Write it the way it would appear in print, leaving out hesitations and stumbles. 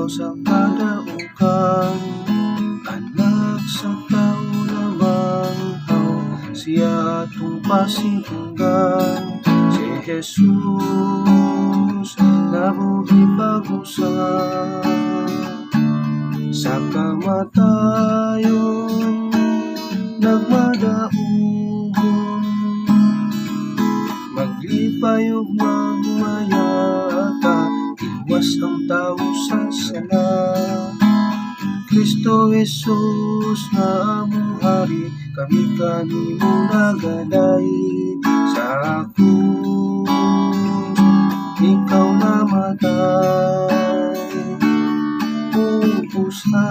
sa kadaugan, anak sa tao lamang siya atong pasinggan. Si Jesus nabuhi bago sa kamatayon nagmadaogon, maglipay ug magmayata, iwas ang tao sa sala. Kristo Jesus nga among hari, kami kanimo nagadahi sa krus, ikaw namatay. Pupusa